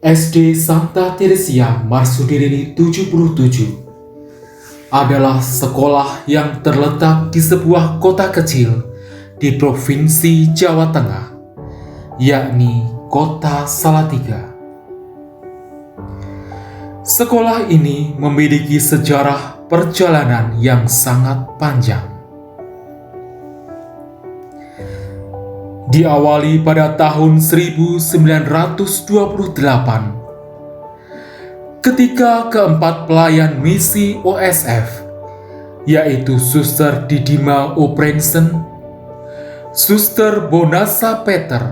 SD Santa Teresia Marsudirini 77 adalah sekolah yang terletak di sebuah kota kecil di Provinsi Jawa Tengah, yakni Kota Salatiga. Sekolah ini memiliki sejarah perjalanan yang sangat panjang. Diawali pada tahun 1928 ketika keempat pelayan misi OSF, yaitu Suster Didima Oprensen, Suster Bonassa Peter,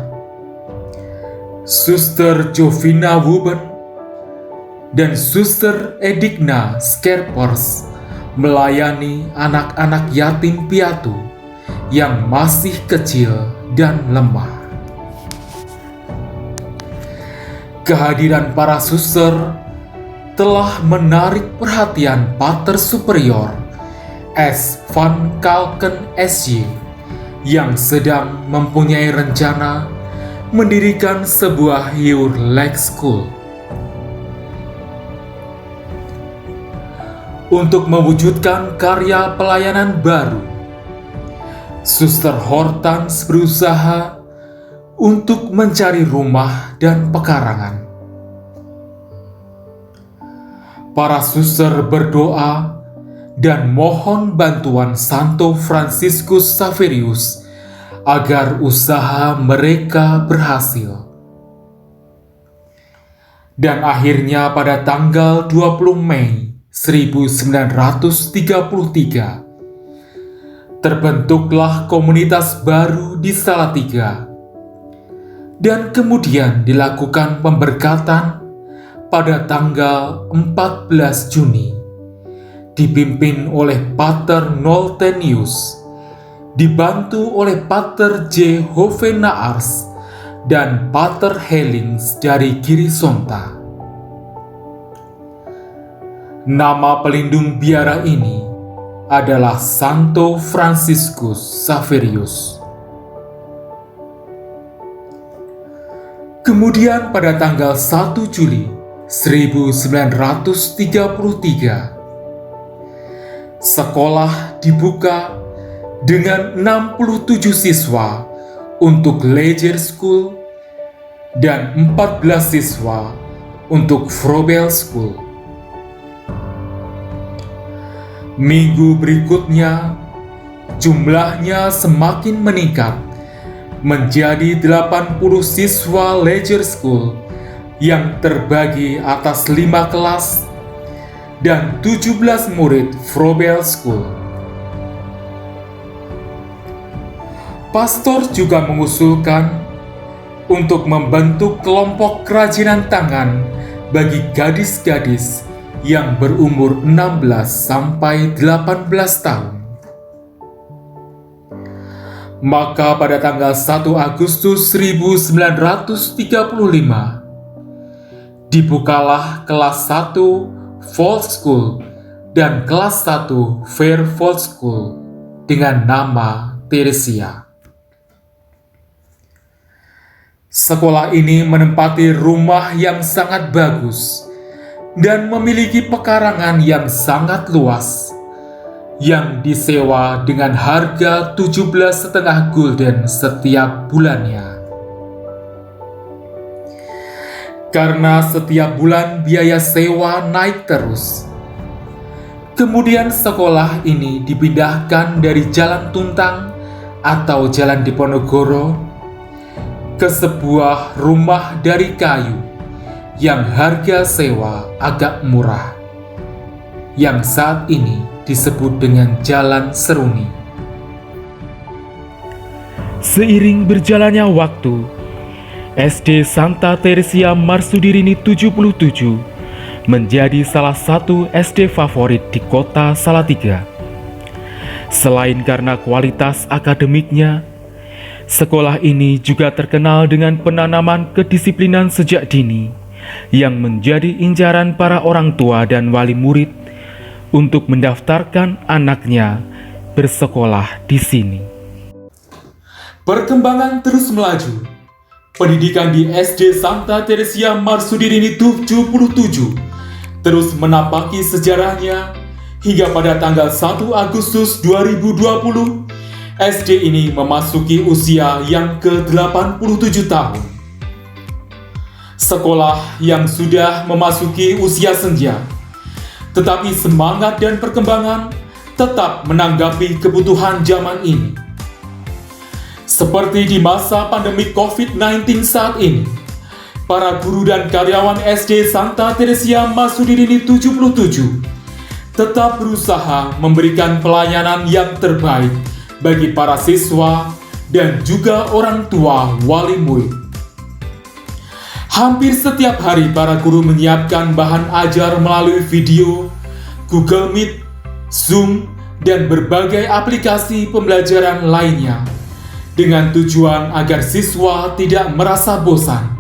Suster Jovina Wuben, dan Suster Edigna Skerpers melayani anak-anak yatim piatu yang masih kecil dan lemah. Kehadiran para suster telah menarik perhatian Pater Superior S. van Kalken SJ yang sedang mempunyai rencana mendirikan sebuah Your Lake School. Untuk mewujudkan karya pelayanan baru, Suster Hortans berusaha untuk mencari rumah dan pekarangan. Para suster berdoa dan mohon bantuan Santo Franciscus Xaverius agar usaha mereka berhasil. Dan akhirnya pada tanggal 20 Mei 1933, terbentuklah komunitas baru di Salatiga, dan kemudian dilakukan pemberkatan pada tanggal 14 Juni, dipimpin oleh Pater Noltenius, dibantu oleh Pater J. Hovenaars dan Pater Hellings dari Girisonta. Nama pelindung biara ini adalah Santo Franciscus Xaverius. Kemudian pada tanggal 1 Juli 1933, sekolah dibuka dengan 67 siswa untuk Leger School dan 14 siswa untuk Frobel School. Minggu berikutnya, jumlahnya semakin meningkat menjadi 80 siswa Leger School yang terbagi atas 5 kelas dan 17 murid Frobel School. Pastor juga mengusulkan untuk membentuk kelompok kerajinan tangan bagi gadis-gadis yang berumur 16 sampai 18 tahun. Maka pada tanggal 1 Agustus 1935, dibukalah kelas 1 Folk School dan kelas 1 Fair Folk School dengan nama Teresia. Sekolah ini menempati rumah yang sangat bagus dan memiliki pekarangan yang sangat luas, yang disewa dengan harga 17,5 gulden setiap bulannya. Karena setiap bulan biaya sewa naik terus, kemudian sekolah ini dipindahkan dari Jalan Tuntang atau Jalan Diponegoro ke sebuah rumah dari kayu yang harga sewa agak murah, yang saat ini disebut dengan Jalan Seruni. Seiring berjalannya waktu, SD Santa Teresia Marsudirini 77 menjadi salah satu SD favorit di kota Salatiga. Selain karena kualitas akademiknya, sekolah ini juga terkenal dengan penanaman kedisiplinan sejak dini yang menjadi incaran para orang tua dan wali murid untuk mendaftarkan anaknya bersekolah di sini. Perkembangan terus melaju Pendidikan di SD Santa Teresia Marsudirini 77 terus menapaki sejarahnya hingga pada tanggal 1 Agustus 2020, SD ini memasuki usia yang ke-87 tahun. Sekolah yang sudah memasuki usia senja, tetapi semangat dan perkembangan tetap menanggapi kebutuhan zaman ini. Seperti di masa pandemi COVID-19 saat ini, para guru dan karyawan SD Santa Teresia Marsudirini 77 tetap berusaha memberikan pelayanan yang terbaik bagi para siswa dan juga orang tua wali murid. Hampir setiap hari para guru menyiapkan bahan ajar melalui video, Google Meet, Zoom, dan berbagai aplikasi pembelajaran lainnya, dengan tujuan agar siswa tidak merasa bosan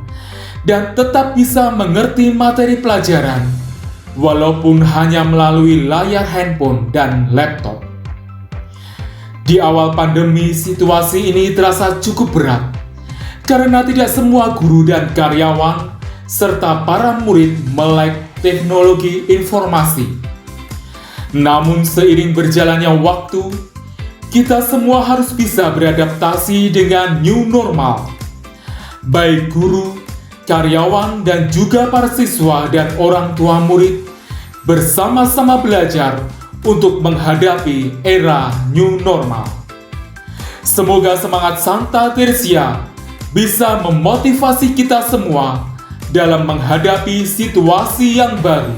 dan tetap bisa mengerti materi pelajaran, walaupun hanya melalui layar handphone dan laptop. Di awal pandemi, situasi ini terasa cukup berat, karena tidak semua guru dan karyawan, serta para murid melek teknologi informasi. Namun seiring berjalannya waktu, kita semua harus bisa beradaptasi dengan new normal. Baik guru, karyawan, dan juga para siswa dan orang tua murid bersama-sama belajar untuk menghadapi era new normal. Semoga semangat Santa Teresia bisa memotivasi kita semua dalam menghadapi situasi yang baru,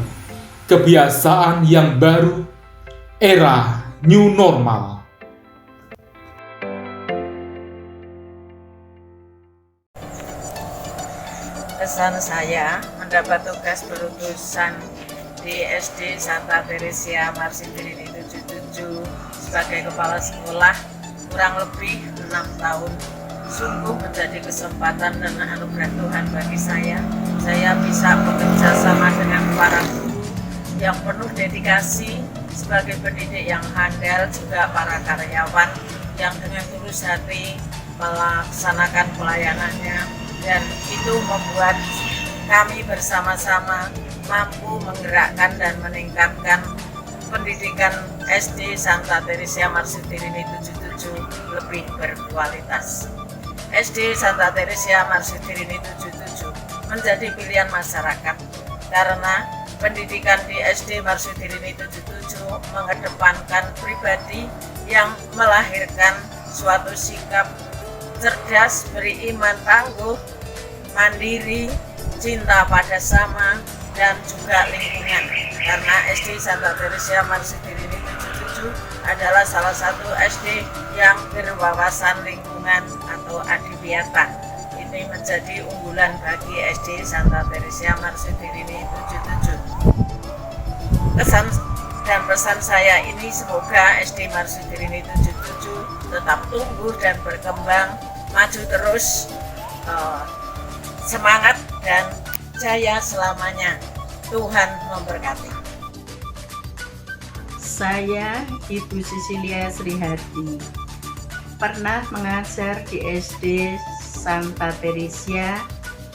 kebiasaan yang baru, era new normal. Pesan saya mendapat tugas berutusan di SD Santa Teresia Marsudirini 77 sebagai kepala sekolah kurang lebih 6 tahun. Sungguh menjadi kesempatan dan anugerah Tuhan bagi saya. Saya bisa bekerja sama dengan para guru yang penuh dedikasi, sebagai pendidik yang handal, juga para karyawan yang dengan tulus hati melaksanakan pelayanannya, dan itu membuat kami bersama-sama mampu menggerakkan dan meningkatkan pendidikan SD Santa Teresia Marsudirini 77 lebih berkualitas. SD Santa Teresia Marsudirini 77 menjadi pilihan masyarakat karena pendidikan di SD Marsudirini 77 mengedepankan pribadi yang melahirkan suatu sikap cerdas, beriman, tangguh, mandiri, cinta pada sama, dan juga lingkungan. Karena SD Santa Teresia Marsudirini 77 adalah salah satu SD yang berwawasan lingkungan atau adiwiata. Ini menjadi unggulan bagi SD Santa Teresia Marsudirini 77. Kesan dan pesan saya ini semoga SD Marsudirini 77 tetap tumbuh dan berkembang, maju terus, semangat dan jaya selamanya. Tuhan memberkati. Saya Ibu Sisilia Srihati, pernah mengajar di SD Santa Teresia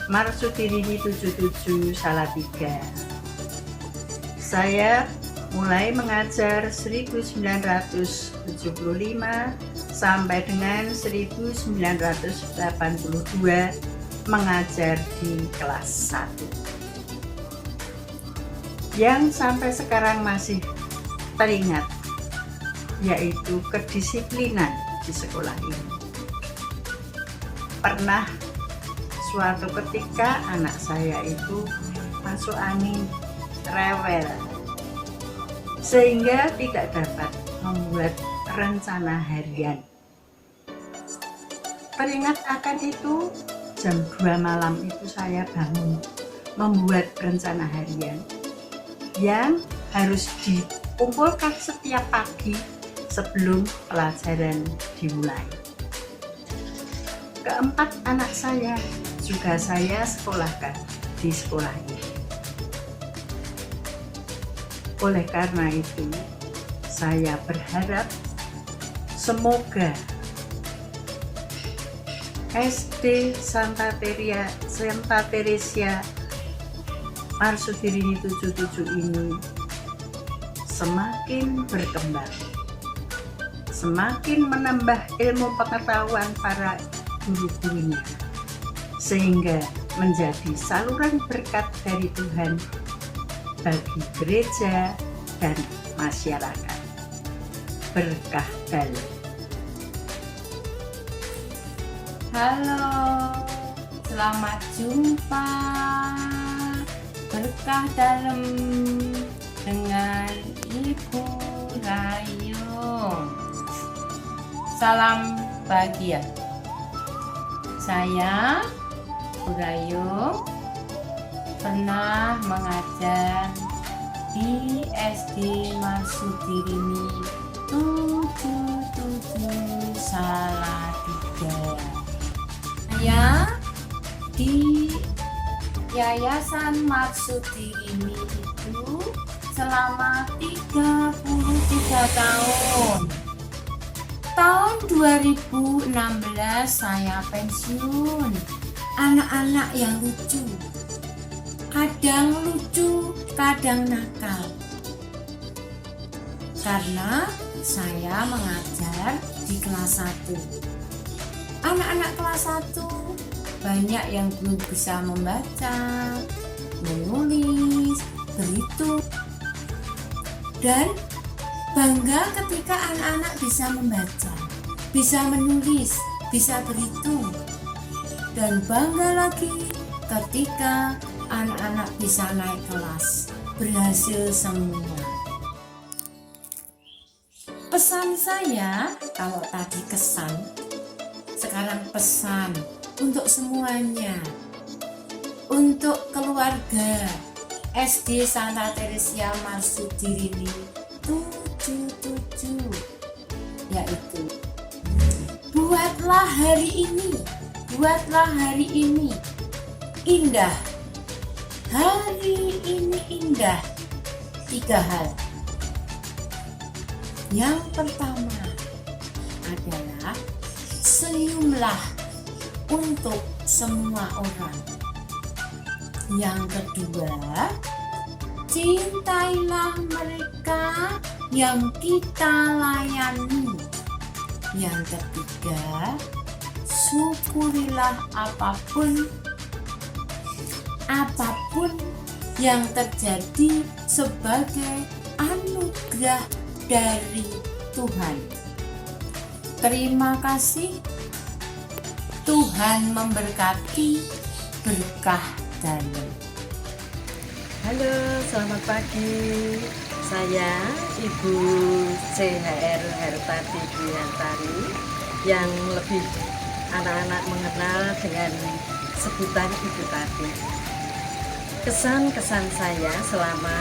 Marsudirini 77 Salatiga. Saya mulai mengajar 1975 sampai dengan 1982 mengajar di kelas 1. Yang sampai sekarang masih teringat yaitu kedisiplinan di sekolah ini. Pernah suatu ketika anak saya itu masuk angin, rewel, sehingga tidak dapat membuat rencana harian. Teringat akan itu, jam 2 malam itu saya bangun membuat rencana harian yang harus dikumpulkan setiap pagi sebelum pelajaran dimulai. Keempat anak saya juga saya sekolahkan di sekolah ini. Oleh karena itu, saya berharap semoga SD Santa Teresia Marsudirini 77 ini semakin berkembang, semakin menambah ilmu pengetahuan para guru-gurunya, sehingga menjadi saluran berkat dari Tuhan bagi gereja dan masyarakat. Berkah dalam. Halo, selamat jumpa. Berkah dalam dengan Ibu Rayung. Salam bahagia. Saya Bu Rayung pernah mengajar di SD Marsudirini 77 Salatiga. Saya di Yayasan Marsudirini itu selama 33 tahun. Tahun 2016 saya pensiun. Anak-anak yang lucu, kadang lucu, kadang nakal. Karena saya mengajar di kelas 1. Anak-anak kelas 1 banyak yang belum bisa membaca, menulis, berhitung. Dan bangga ketika anak-anak bisa membaca, bisa menulis, bisa berhitung. Dan bangga lagi ketika anak-anak bisa naik kelas, berhasil semua. Pesan saya, kalau tadi kesan, sekarang pesan untuk semuanya, untuk keluarga SD Santa Teresia Marsudirini 77, yaitu buatlah hari ini indah. Hari ini indah. 3 hal. Yang pertama adalah senyumlah untuk semua orang. Yang kedua, cintailah mereka yang kita layani. Yang ketiga, syukurilah apapun yang terjadi sebagai anugerah dari Tuhan. Terima kasih. Tuhan memberkati. Berkah dalam. Halo, selamat pagi. Saya Ibu CHR Hertati Dwiantari, yang lebih anak-anak mengenal dengan sebutan Ibu Tati. Kesan-kesan saya selama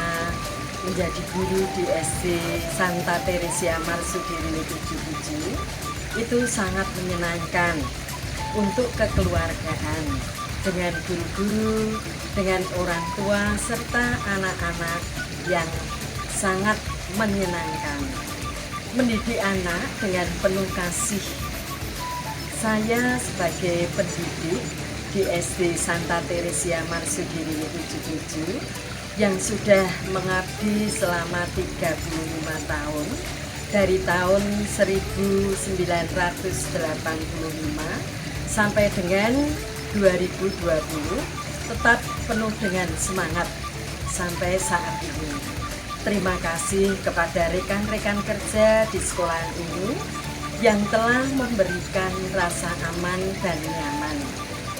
menjadi guru di SD Santa Teresia Marsudirini 77 itu sangat menyenangkan untuk kekeluargaan, dengan guru-guru, dengan orang tua, serta anak-anak yang sangat menyenangkan. Mendidik anak dengan penuh kasih. Saya sebagai pendidik di SD Santa Teresia Marsudirini 77 yang sudah mengabdi selama 35 tahun, dari tahun 1985 sampai dengan 2020, tetap penuh dengan semangat sampai saat ini. Terima kasih kepada rekan-rekan kerja di sekolah ini yang telah memberikan rasa aman dan nyaman,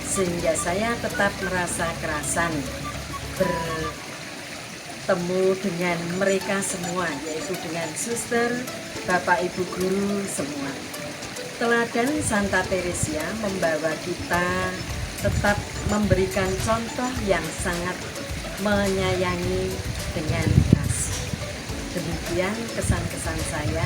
sehingga saya tetap merasa kerasan bertemu dengan mereka semua, yaitu dengan suster, bapak ibu guru semua. Teladan Santa Teresia membawa kita tetap memberikan contoh yang sangat menyayangi dengan kasih. Demikian kesan-kesan saya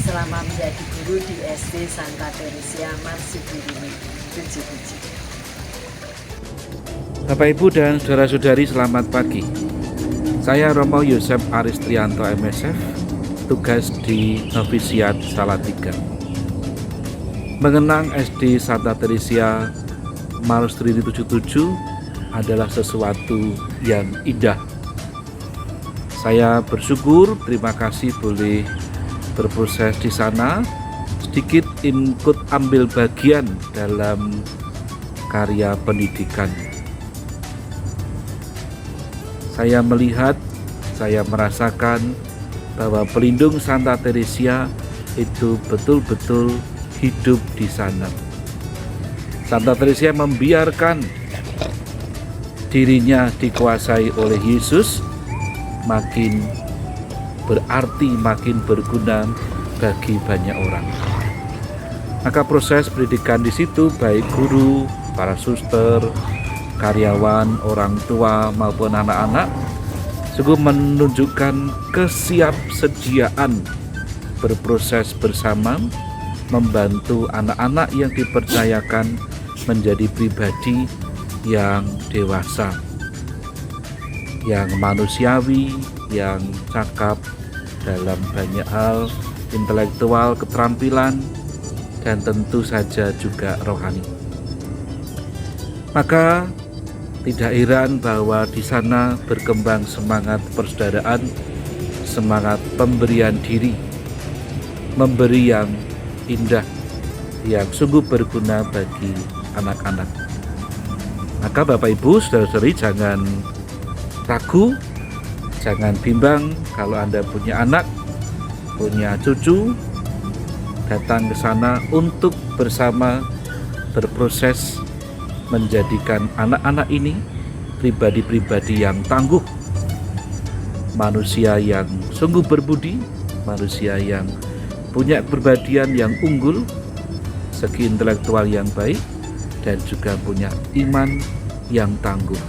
selama menjadi guru di SD Santa Teresia Marsudirini 77. Bapak Ibu dan saudara-saudari, selamat pagi. Saya Romo Yosef Aristrianto MSF, tugas di Novisiat Salatiga. Mengenang SD Santa Teresia Marustrini 77 adalah sesuatu yang indah. Saya bersyukur, terima kasih boleh berproses di sana, sedikit ikut ambil bagian dalam karya pendidikan. Saya melihat, saya merasakan bahwa pelindung Santa Teresia itu betul-betul hidup di sana. Santa Teresia membiarkan dirinya dikuasai oleh Yesus, makin berarti, makin berguna bagi banyak orang. Maka proses pendidikan di situ, baik guru, para suster, karyawan, orang tua maupun anak-anak, sungguh menunjukkan kesiapsediaan berproses bersama, membantu anak-anak yang dipercayakan menjadi pribadi yang dewasa, yang manusiawi, yang cakap dalam banyak hal, intelektual, keterampilan, dan tentu saja juga rohani. Maka tidak heran bahwa di sana berkembang semangat persaudaraan, semangat pemberian diri, memberi yang indah, yang sungguh berguna bagi anak-anak. Maka Bapak Ibu, saudara-saudari, jangan ragu, jangan bimbang kalau Anda punya anak, punya cucu, datang ke sana untuk bersama berproses menjadikan anak-anak ini pribadi-pribadi yang tangguh, manusia yang sungguh berbudi, manusia yang punya kepribadian yang unggul, segi intelektual yang baik, dan juga punya iman yang tangguh,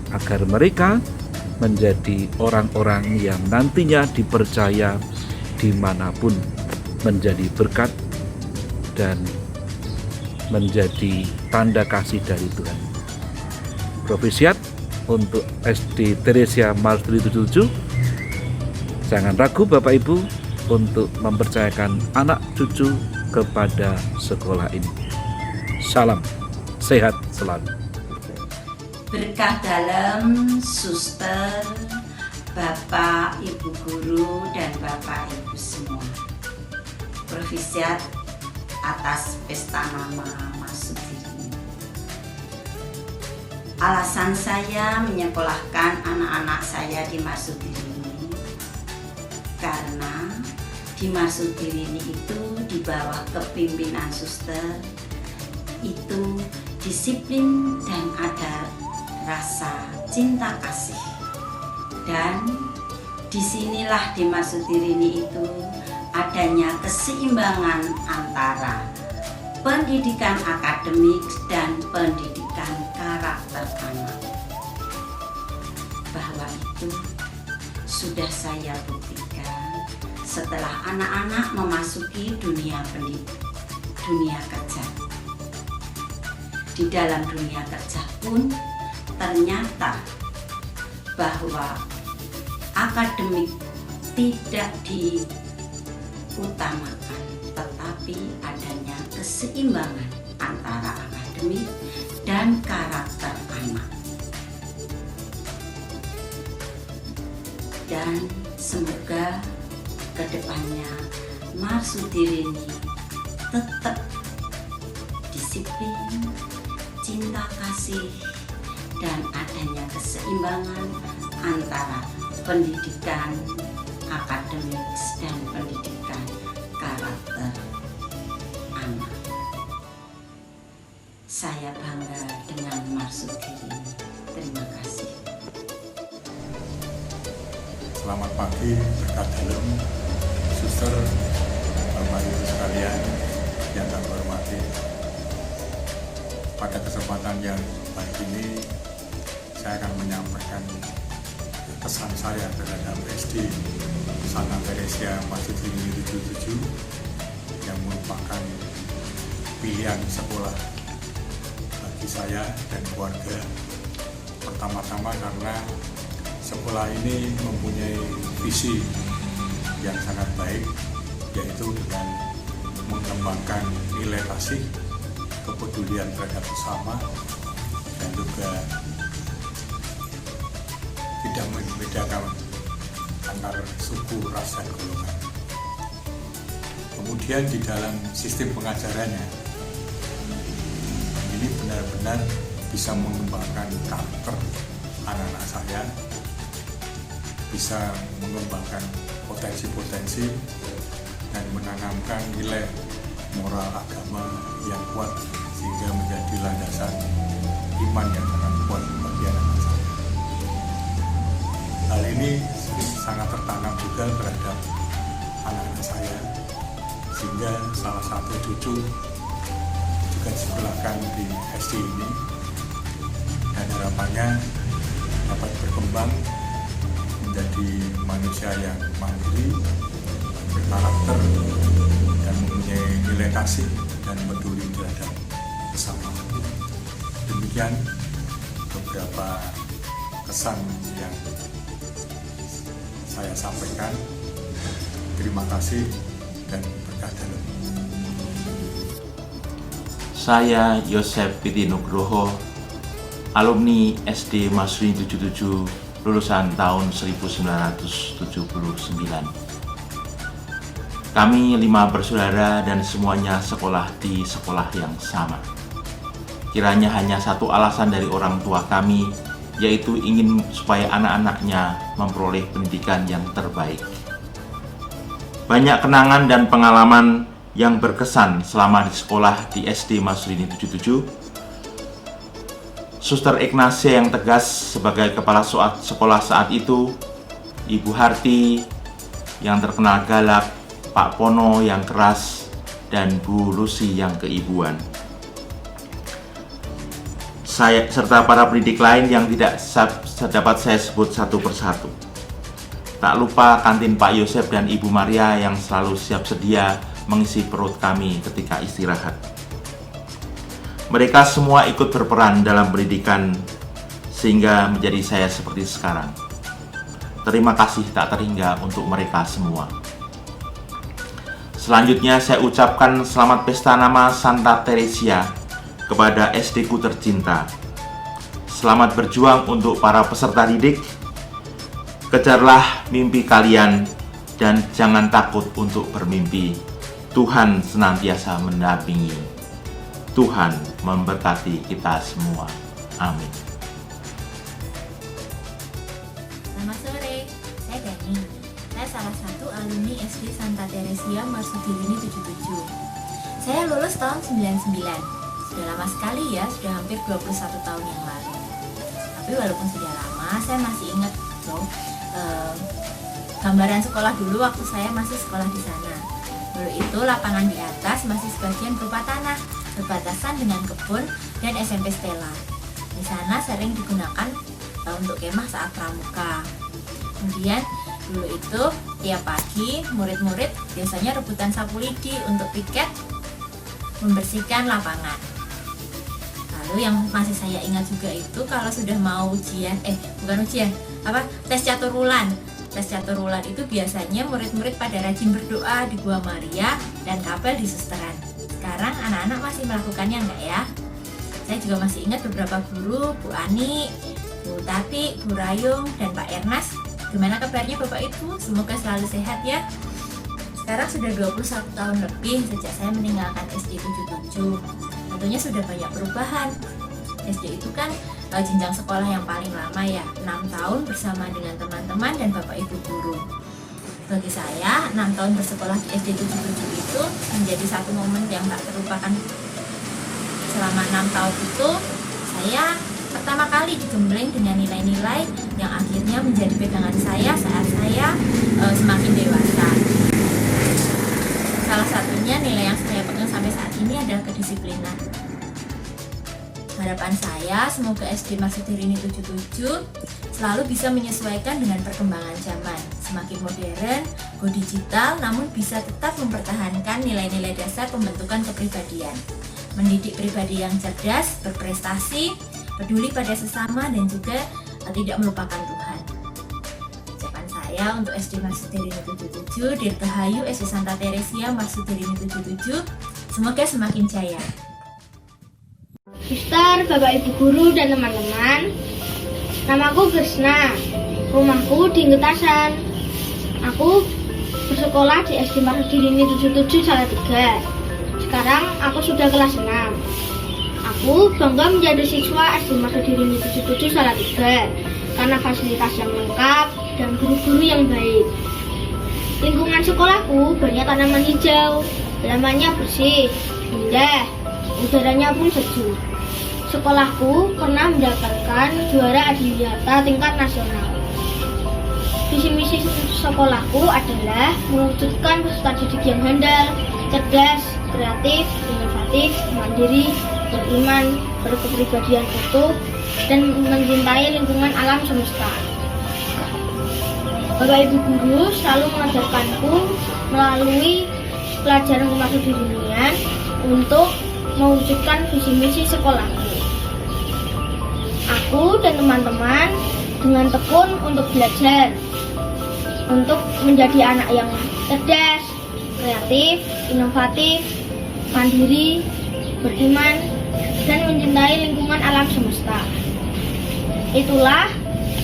agar mereka menjadi orang-orang yang nantinya dipercaya dimanapun, menjadi berkat dan menjadi tanda kasih dari Tuhan. Profesiat untuk SD Teresia Marustrini 77, jangan ragu Bapak Ibu untuk mempercayakan anak cucu kepada sekolah ini. Salam sehat selalu. Berkah dalam suster, Bapak, Ibu guru, dan Bapak Ibu semua. Profesiat atas pesta nama Marsudini. Alasan saya menyekolahkan anak-anak saya di Marsudini karena di Marsudini itu di bawah kepimpinan suster itu disiplin dan ada rasa cinta kasih, dan disinilah di Marsudini itu adanya keseimbangan antara pendidikan akademik dan pendidikan karakter anak. Bahwa itu sudah saya buktikan setelah anak-anak memasuki dunia kerja. Di dalam dunia kerja pun ternyata bahwa akademik tidak diutamakan, tetapi adanya keseimbangan antara akademik dan karakter anak. Dan semoga kedepannya Marsudirini tetap disiplin, cinta kasih, dan adanya keseimbangan antara pendidikan akademik dan pendidikan karakter anak. Saya bangga dengan Marsudirini. Terima kasih. Selamat pagi, berkat dalam suster, Bapak Ibu sekalian yang kami hormati. Pada kesempatan yang baik ini, saya akan menyampaikan pesan saya terhadap SD Santa Teresia Marustrini 77 yang merupakan pilihan sekolah bagi saya dan keluarga. Pertama-tama karena sekolah ini mempunyai visi yang sangat baik, yaitu dengan mengembangkan nilai kasih, kepedulian terhadap sesama, dan juga tidak membedakan antar suku, ras, dan golongan. Kemudian di dalam sistem pengajarannya, ini benar-benar bisa mengembangkan karakter anak-anak saya, bisa mengembangkan potensi-potensi, dan menanamkan nilai moral agama yang kuat sehingga menjadi landasan iman yang sangat kuat bagi anak-anak saya. Hal ini sangat tertanam juga terhadap anak-anak saya, sehingga salah satu cucu juga disekolahkan di SD ini, dan harapannya dapat berkembang menjadi manusia yang mandiri, berkarakter, dan mempunyai nilai kasih dan peduli terhadap sesama. Demikian beberapa kesan yang saya sampaikan. Terima kasih dan berkah dalam. Saya Yosep Piti Nugroho, alumni SD Marsudini 77, lulusan tahun 1979. Kami 5 bersaudara dan semuanya sekolah di sekolah yang sama. Kiranya hanya satu alasan dari orang tua kami, yaitu ingin supaya anak-anaknya memperoleh pendidikan yang terbaik. Banyak kenangan dan pengalaman yang berkesan selama di sekolah di SD Marsudini 77. Suster Ignacia yang tegas sebagai kepala sekolah saat itu, Ibu Harti yang terkenal galak, Pak Pono yang keras, dan Bu Lucy yang keibuan. Saya serta para pendidik lain yang tidak dapat saya sebut satu persatu. Tak lupa kantin Pak Yosep dan Ibu Maria yang selalu siap sedia mengisi perut kami ketika istirahat. Mereka semua ikut berperan dalam pendidikan sehingga menjadi saya seperti sekarang. Terima kasih tak terhingga untuk mereka semua. Selanjutnya saya ucapkan selamat pesta nama Santa Teresia kepada SD ku tercinta. Selamat berjuang untuk para peserta didik. Kejarlah mimpi kalian dan jangan takut untuk bermimpi. Tuhan senantiasa mendampingi. Tuhan memberkati kita semua. Amin. Selamat sore, saya Dani. Saya salah satu alumni SD Santa Teresia Marsudini 77. Saya lulus tahun 99. Sudah lama sekali ya, sudah hampir 21 tahun yang lalu. Tapi walaupun sudah lama, saya masih ingat loh gambaran sekolah dulu waktu saya masih sekolah di sana. Dulu itu lapangan di atas masih sebagian berupa tanah, berbatasan dengan kebun dan SMP Stella. Di sana sering digunakan untuk kemah saat pramuka. Kemudian dulu itu tiap pagi murid-murid biasanya rebutan sapu lidi untuk piket membersihkan lapangan. Lalu yang masih saya ingat juga itu kalau sudah mau tes catur wulan. Tes catur wulan itu biasanya murid-murid pada rajin berdoa di Gua Maria dan kapel di Susteran. Sekarang anak-anak masih melakukannya enggak ya? Saya juga masih ingat beberapa guru, Bu Ani, Bu Tati, Bu Rayung, dan Pak Ernest. Gimana kabarnya Bapak Ibu? Semoga selalu sehat ya. Sekarang sudah 21 tahun lebih sejak saya meninggalkan SD 77. Tentunya sudah banyak perubahan. SD itu kan jenjang sekolah yang paling lama ya, 6 tahun bersama dengan teman-teman dan Bapak Ibu guru. Bagi saya, 6 tahun bersekolah di SD 77 itu menjadi satu momen yang tak terlupakan. Selama 6 tahun itu, saya pertama kali digembleng dengan nilai-nilai yang akhirnya menjadi pegangan saya saat saya semakin dewasa. Salah satunya nilai yang saya pegang sampai saat ini adalah kedisiplinan. Harapan saya semoga SD Marsudini 77 selalu bisa menyesuaikan dengan perkembangan zaman. Semakin modern, go digital, namun bisa tetap mempertahankan nilai-nilai dasar pembentukan kepribadian. Mendidik pribadi yang cerdas, berprestasi, peduli pada sesama, dan juga tidak melupakan Tuhan. Ucapan saya saya untuk SD Marsudirini 77, Dirgahayu SD Santa Teresia Marsudirini 77. Semoga semakin jaya. Suster, Bapak Ibu Guru dan teman-teman, namaku Krisna, rumahku di Ngetasan. Aku bersekolah di SD Marsudirini 77 Salatiga. Sekarang aku sudah kelas 6. Aku bangga menjadi siswa SD Marsudirini 77 Salatiga karena fasilitas yang lengkap dan guru-guru yang baik. Lingkungan sekolahku banyak tanaman hijau, halamannya bersih, indah, udaranya pun sejuk. Sekolahku pernah mendapatkan juara adiwiyata tingkat nasional. Visi misi sekolahku adalah mewujudkan peserta didik yang handal, cerdas, kreatif, inovatif, mandiri, beriman, berkepribadian utuh, dan mencintai lingkungan alam semesta. Bapak Ibu Guru selalu mengajarkanku melalui pelajaran kemarsudirinian untuk mewujudkan visi misi sekolahku. Aku dan teman-teman dengan tekun untuk belajar, untuk menjadi anak yang cerdas, kreatif, inovatif, mandiri, beriman, dan mencintai lingkungan alam semesta. Itulah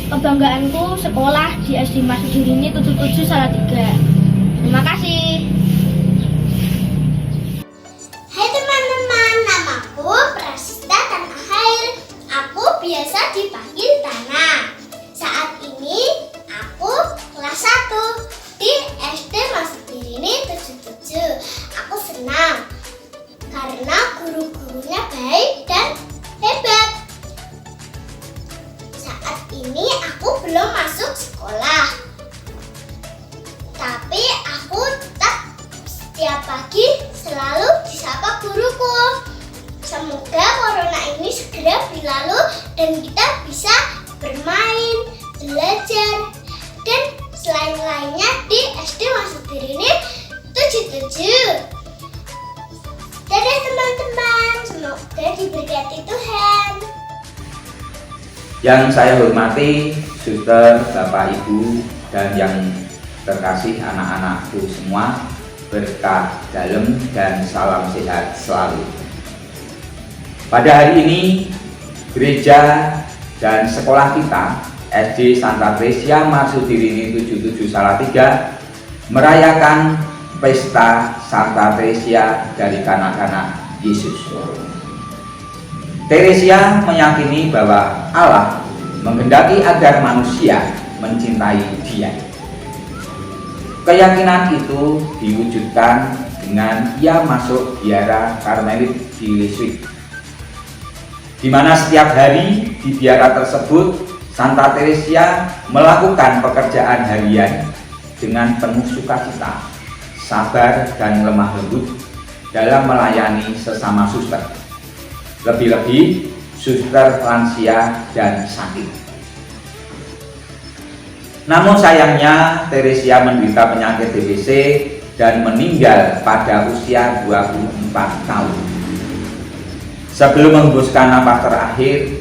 kebanggaanku sekolah di SD Marsudirini 77 Salatiga. Terima kasih. Hai teman-teman, namaku Prasita Tanah Air. Aku biasa dipanggil Tana. Saat ini aku kelas 1 di SD Marsudirini 77. Aku senang karena guru-gurunya baik dan hebat. Saat ini aku belum masuk sekolah, tapi aku tetap setiap pagi selalu disapa guruku. Semoga corona ini segera berlalu dan kita bisa bermain, belajar, dan selain-lainnya di SD Marsudirini 77. Dadah teman-teman, semoga diberkati Tuhan. Yang saya hormati suster, Bapak, Ibu, dan yang terkasih anak-anakku semua, berkah dalam dan salam sehat selalu. Pada hari ini, gereja dan sekolah kita, SD Santa Teresia Marsudirini 77 Salatiga, merayakan pesta Santa Teresia dari kanak-kanak Yesus. Teresia meyakini bahwa Allah menghendaki agar manusia mencintai Dia. Keyakinan itu diwujudkan dengan ia masuk biara Karmelit di Liswik, di mana setiap hari di biara tersebut Santa Teresia melakukan pekerjaan harian dengan penuh sukacita, sabar, dan lemah lembut dalam melayani sesama suster, lebih-lebih suster lansia dan sakit. Namun sayangnya Teresia menderita penyakit DBC dan meninggal pada usia 24 tahun. Sebelum menghembuskan napas terakhir,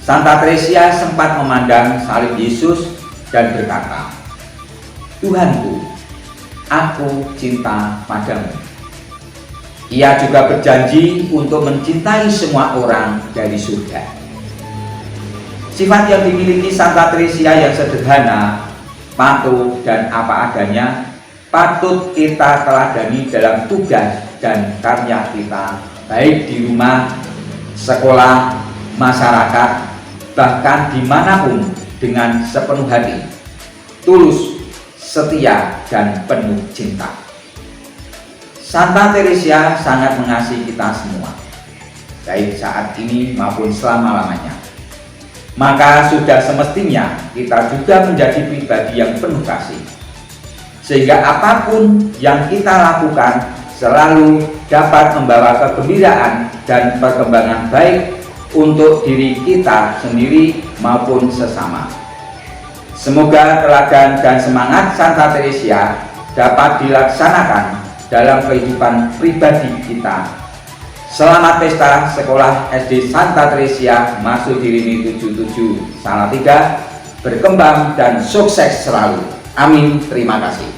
Santa Teresia sempat memandang salib Yesus dan berkata, "Tuhanku, aku cinta padamu." Ia juga berjanji untuk mencintai semua orang dari surga. Sifat yang dimiliki Santa Teresia yang sederhana, patuh, dan apa adanya patut kita teladani dalam tugas dan karya kita, baik di rumah, sekolah, masyarakat, bahkan dimanapun, dengan sepenuh hati, tulus, setia, dan penuh cinta. Santa Teresia sangat mengasihi kita semua, baik saat ini maupun selama-lamanya. Maka sudah semestinya kita juga menjadi pribadi yang penuh kasih, sehingga apapun yang kita lakukan selalu dapat membawa kegembiraan dan perkembangan baik untuk diri kita sendiri maupun sesama. Semoga teladan dan semangat Santa Teresia dapat dilaksanakan dalam kehidupan pribadi kita. Selamat pesta sekolah SD Santa Teresia Marsudirini 77 Salatiga, berkembang dan sukses selalu. Amin. Terima kasih.